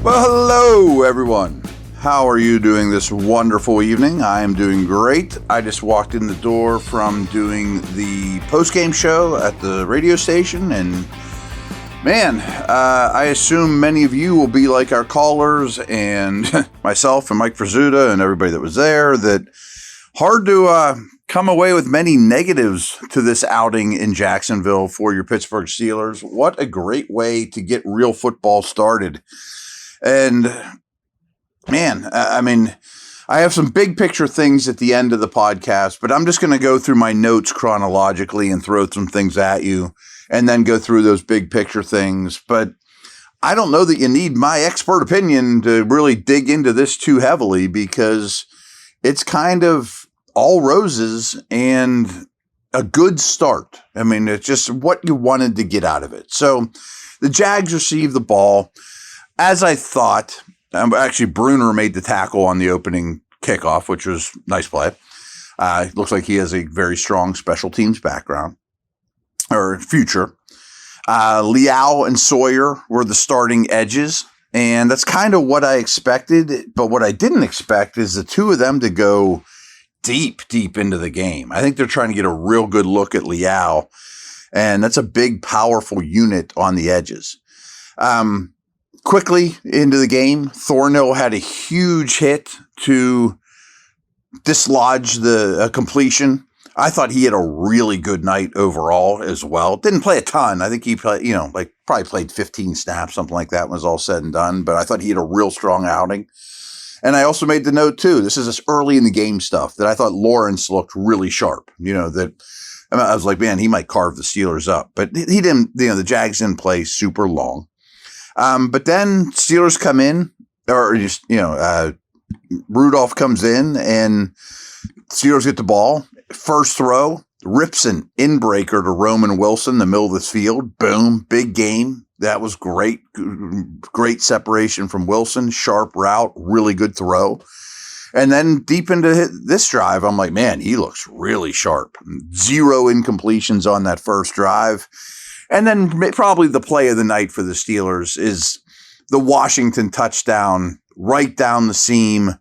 Well, hello, everyone. How are you doing this wonderful evening? I am doing great. I just walked in the door from doing the post-game show at the radio station, and man, I assume many of you will be like our callers and myself and Mike Frazuta and everybody that was there, that hard to come away with many negatives to this outing in Jacksonville for your Pittsburgh Steelers. What a great way to get real football started. And man, I mean, I have some big picture things at the end of the podcast, but I'm just going to go through my notes chronologically and throw some things at you and then go through those big picture things. But I don't know that you need my expert opinion to really dig into this too heavily, because it's kind of all roses and a good start. I mean, it's just what you wanted to get out of it. So the Jags received the ball. As I thought, actually, Bruner made the tackle on the opening kickoff, which was a nice play. Looks like he has a very strong special teams background or future. Leal and Sawyer were the starting edges, and that's kind of what I expected. But what I didn't expect is the two of them to go deep into the game. I think they're trying to get a real good look at Leal, and that's a big, powerful unit on the edges. Quickly into the game, Thornhill had a huge hit to dislodge the completion. I thought he had a really good night overall as well. Didn't play a ton. I think he played, probably played 15 snaps, something like that when it was all said and done. But I thought he had a real strong outing. And I also made the note, too, this is this early in the game stuff, that I thought Lawrence looked really sharp. I was like, man, he might carve the Steelers up. But he didn't, the Jags didn't play super long. But then Steelers come in, Rudolph comes in, and Steelers get the ball. First throw, rips an inbreaker to Roman Wilson in the middle of this field. Boom, big game. That was great. Great separation from Wilson. Sharp route, really good throw. And then deep into this drive, I'm like, man, he looks really sharp. 0 incompletions on that first drive. And then probably the play of the night for the Steelers is the Washington touchdown right down the seam.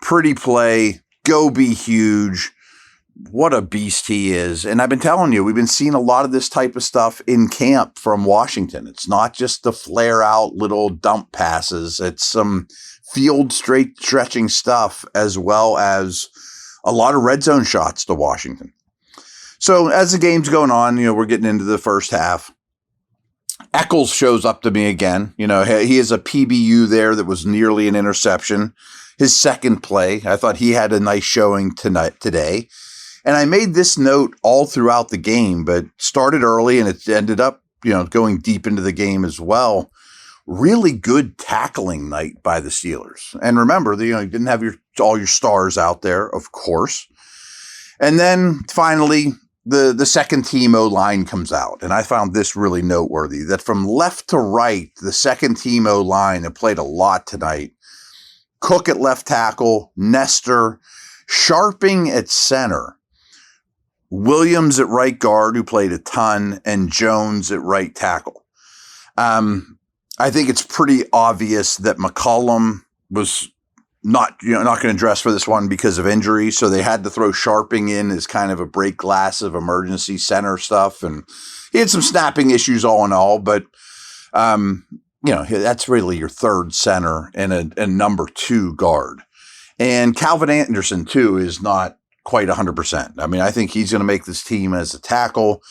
Pretty play. Go be huge. What a beast he is. And I've been telling you, we've been seeing a lot of this type of stuff in camp from Washington. It's not just the flare out little dump passes. It's some field straight stretching stuff, as well as a lot of red zone shots to Washington. So as the game's going on, we're getting into the first half. Eccles shows up to me again. He is a PBU there that was nearly an interception. His second play, I thought he had a nice showing today. And I made this note all throughout the game, but started early and it ended up, going deep into the game as well. Really good tackling night by the Steelers. And remember, you didn't have all your stars out there, of course. And then finally, the second team O-line comes out, and I found this really noteworthy, that from left to right, the second team O-line have played a lot tonight. Cook at left tackle, Nestor, Sharping at center, Williams at right guard, who played a ton, and Jones at right tackle. I think it's pretty obvious that McCollum was not going to dress for this one because of injury. So they had to throw Sharping in as kind of a break glass of emergency center stuff. And he had some snapping issues all in all, but, that's really your third center and a number 2 guard. And Calvin Anderson too is not quite 100%. I mean, I think he's going to make this team as a tackle,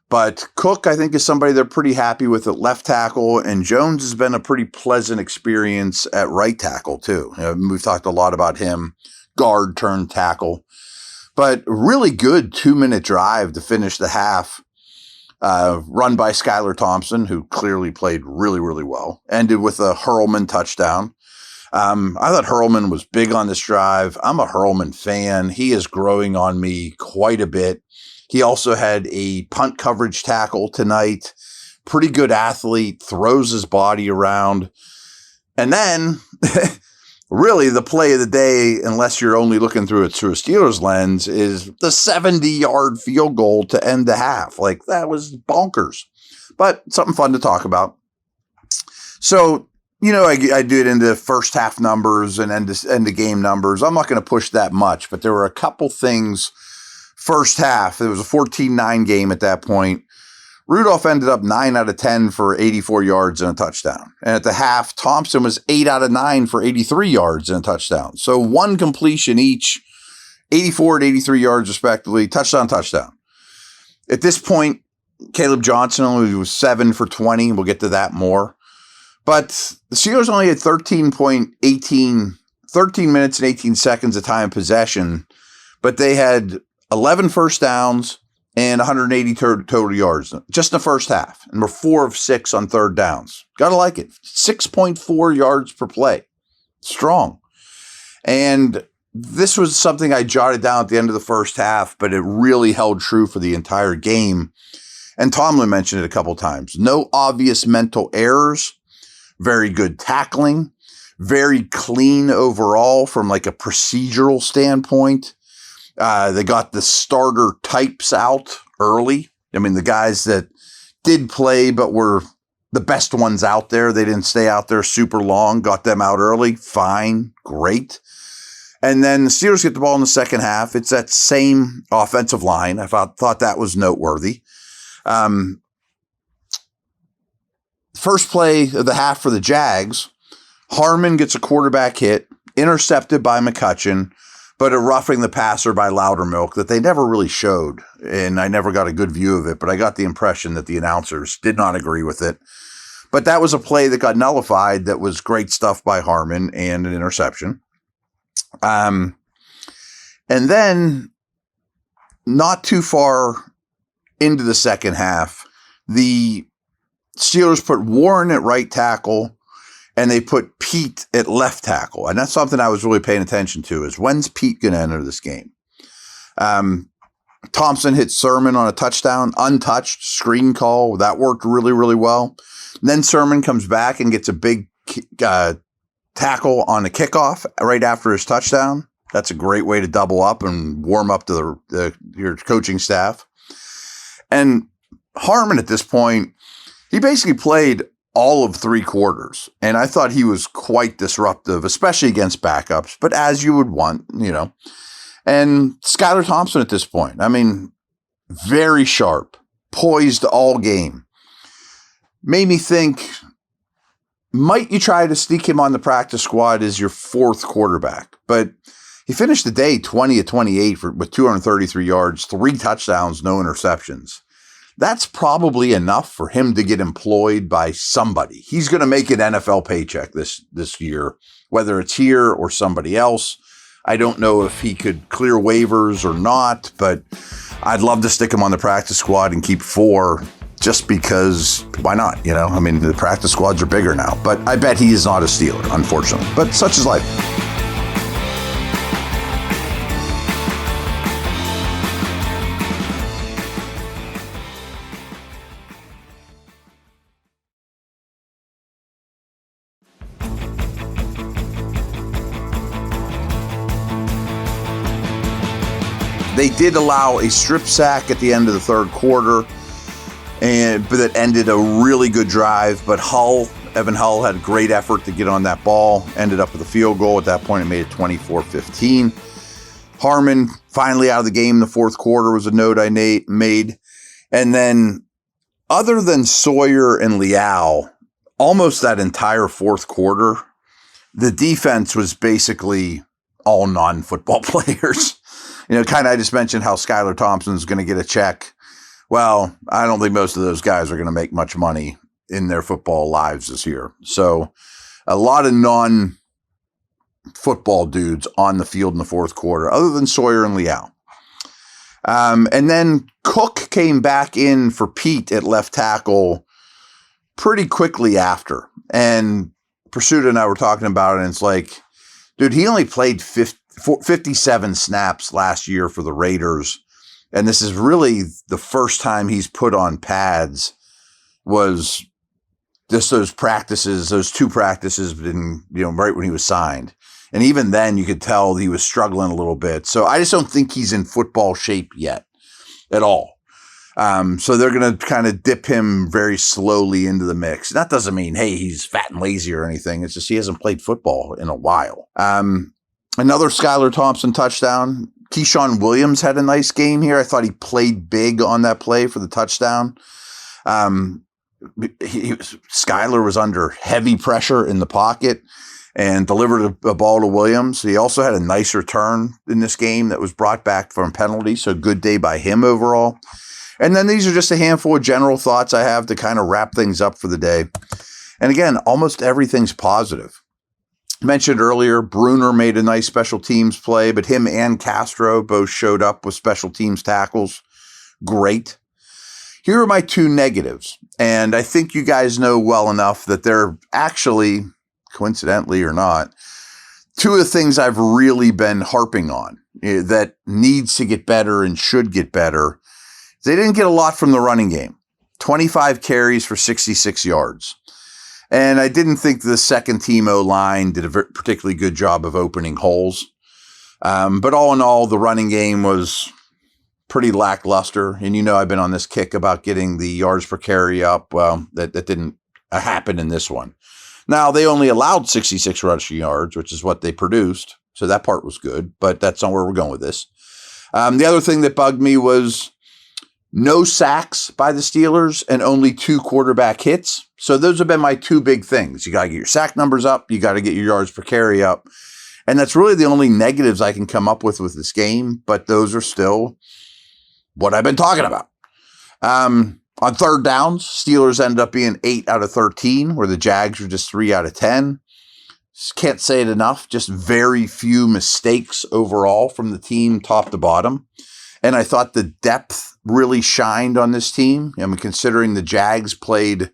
but Cook, I think, is somebody they're pretty happy with at left tackle, and Jones has been a pretty pleasant experience at right tackle, too. We've talked a lot about him, guard turned tackle, but really good 2-minute drive to finish the half, run by Skylar Thompson, who clearly played really, really well, ended with a Hurlman touchdown. I thought Hurlman was big on this drive. I'm a Hurlman fan. He is growing on me quite a bit. He also had a punt coverage tackle tonight. Pretty good athlete, throws his body around. And then, really, the play of the day, unless you're only looking through a Steelers lens, is the 70-yard field goal to end the half. Like, that was bonkers. But something fun to talk about. So I do it into first half numbers and end of game numbers. I'm not going to push that much, but there were a couple things. First half, it was a 14-9 game at that point. Rudolph ended up 9 out of 10 for 84 yards and a touchdown. And at the half, Thompson was 8 out of 9 for 83 yards and a touchdown. So one completion each, 84 and 83 yards respectively, touchdown. At this point, Caleb Johnson only was 7 for 20. We'll get to that more. But the Steelers only had 13 minutes and 18 seconds of time possession, but they had 11 first downs and 180 total yards just in the first half. And we're 4 of 6 on third downs. Got to like it. 6.4 yards per play. Strong. And this was something I jotted down at the end of the first half, but it really held true for the entire game. And Tomlin mentioned it a couple times. No obvious mental errors. Very good tackling. Very clean overall from like a procedural standpoint. They got the starter types out early. I mean, the guys that did play but were the best ones out there, they didn't stay out there super long, got them out early. Fine, great. And then the Steelers get the ball in the second half. It's that same offensive line. I thought that was noteworthy. First play of the half for the Jags, Harmon gets a quarterback hit, intercepted by McCutcheon, but a roughing the passer by Loudermilk that they never really showed. And I never got a good view of it, but I got the impression that the announcers did not agree with it. But that was a play that got nullified that was great stuff by Harmon and an interception. And then not too far into the second half, the Steelers put Warren at right tackle and they put Pete at left tackle. And that's something I was really paying attention to is when's Pete going to enter this game? Thompson hit Sermon on a touchdown, untouched screen call. That worked really, really well. And then Sermon comes back and gets a big tackle on a kickoff right after his touchdown. That's a great way to double up and warm up to your coaching staff. And Harmon at this point, he basically played all of 3 quarters. And I thought he was quite disruptive, especially against backups, but as you would want, And Skylar Thompson at this point, I mean, very sharp, poised all game. Made me think, might you try to sneak him on the practice squad as your 4th quarterback? But he finished the day 20 of 28 with 233 yards, 3 touchdowns, no interceptions. That's probably enough for him to get employed by somebody. He's going to make an NFL paycheck this year, whether it's here or somebody else. I don't know if he could clear waivers or not, but I'd love to stick him on the practice squad and keep 4 just because why not? I mean, the practice squads are bigger now, but I bet he is not a Steeler, unfortunately, but such is life. They did allow a strip sack at the end of the third quarter, but that ended a really good drive. But Evan Hull had a great effort to get on that ball, ended up with a field goal. At that point, it made it 24-15. Harmon finally out of the game in the fourth quarter was a note I made. And then other than Sawyer and Leal, almost that entire fourth quarter, the defense was basically all non-football players. Kind of I just mentioned how Skylar Thompson's going to get a check. Well, I don't think most of those guys are going to make much money in their football lives this year. So a lot of non-football dudes on the field in the fourth quarter, other than Sawyer and Leal. And then Cook came back in for Pete at left tackle pretty quickly after. And Pursuit and I were talking about it, and it's like, dude, he only played 57 snaps last year for the Raiders. And this is really the first time he's put on pads was just those practices, those 2 practices right when he was signed. And even then you could tell he was struggling a little bit. So I just don't think he's in football shape yet at all. So they're going to kind of dip him very slowly into the mix. That doesn't mean, hey, he's fat and lazy or anything. It's just he hasn't played football in a while. Another Skylar Thompson touchdown. Keyshawn Williams had a nice game here. I thought he played big on that play for the touchdown. Skylar was under heavy pressure in the pocket and delivered a ball to Williams. He also had a nice return in this game that was brought back from penalty. So good day by him overall. And then these are just a handful of general thoughts I have to kind of wrap things up for the day. And again, almost everything's positive. Mentioned earlier, Bruner made a nice special teams play, but him and Castro both showed up with special teams tackles. Great. Here are my two negatives. And I think you guys know well enough that they're actually, coincidentally or not, two of the things I've really been harping on that needs to get better and should get better. They didn't get a lot from the running game. 25 carries for 66 yards. And I didn't think the second team O-line did a particularly good job of opening holes. But all in all, the running game was pretty lackluster. And you know I've been on this kick about getting the yards per carry up. Well, that didn't happen in this one. Now, they only allowed 66 rushing yards, which is what they produced. So that part was good, but that's not where we're going with this. The other thing that bugged me was no sacks by the Steelers and only 2 quarterback hits. So those have been my two big things. You got to get your sack numbers up. You got to get your yards per carry up. And that's really the only negatives I can come up with this game. But those are still what I've been talking about. On third downs, Steelers ended up being 8 out of 13, where the Jags were just 3 out of 10. Can't say it enough. Just very few mistakes overall from the team top to bottom. And I thought the depth really shined on this team. I mean, considering the Jags played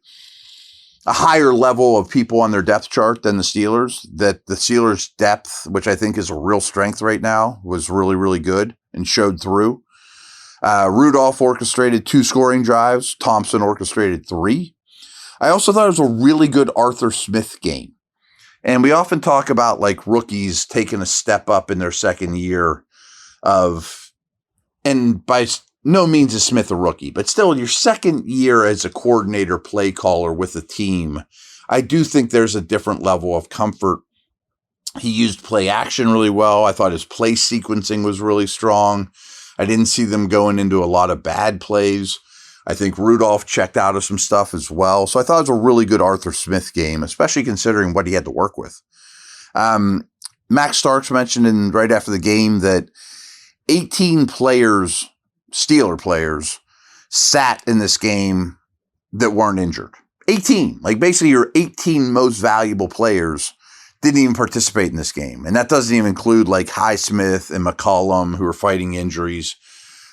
a higher level of people on their depth chart than the Steelers, that the Steelers' depth, which I think is a real strength right now, was really, really good and showed through. Rudolph orchestrated 2 scoring drives. Thompson orchestrated 3. I also thought it was a really good Arthur Smith game. And we often talk about like rookies taking a step up in their second year and by no means is Smith a rookie, but still your second year as a coordinator play caller with a team, I do think there's a different level of comfort. He used play action really well. I thought his play sequencing was really strong. I didn't see them going into a lot of bad plays. I think Rudolph checked out of some stuff as well. So I thought it was a really good Arthur Smith game, especially considering what he had to work with. Max Starks mentioned right after the game that 18 players, Steeler players, sat in this game that weren't injured. 18. Like basically your 18 most valuable players didn't even participate in this game. And that doesn't even include like Highsmith and McCollum who are fighting injuries.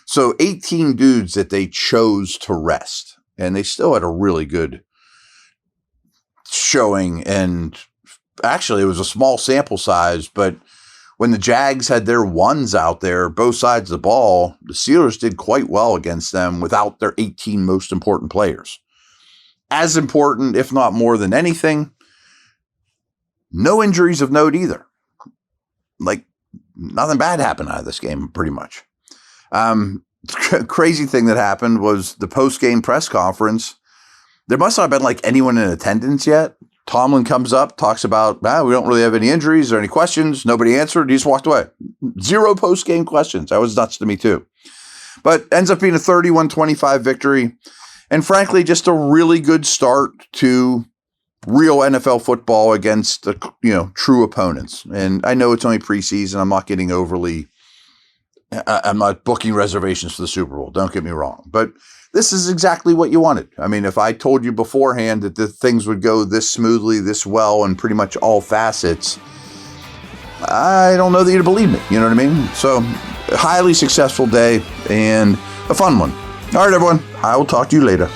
So 18 dudes that they chose to rest. And they still had a really good showing. And actually it was a small sample size, but when the Jags had their ones out there, both sides of the ball, the Steelers did quite well against them without their 18 most important players. As important, if not more than anything, no injuries of note either. Like, nothing bad happened out of this game, pretty much. Crazy thing that happened was the post-game press conference. There must not have been like anyone in attendance yet. Tomlin comes up, talks about, we don't really have any injuries or any questions. Nobody answered. He just walked away. 0 post-game questions. That was nuts to me too. But ends up being a 31-25 victory. And frankly, just a really good start to real NFL football against true opponents. And I know it's only preseason. I'm not booking reservations for the Super Bowl. Don't get me wrong. But this is exactly what you wanted. I mean, if I told you beforehand that the things would go this smoothly, this well, in pretty much all facets, I don't know that you'd believe me. You know what I mean? So, a highly successful day and a fun one. All right, everyone. I will talk to you later.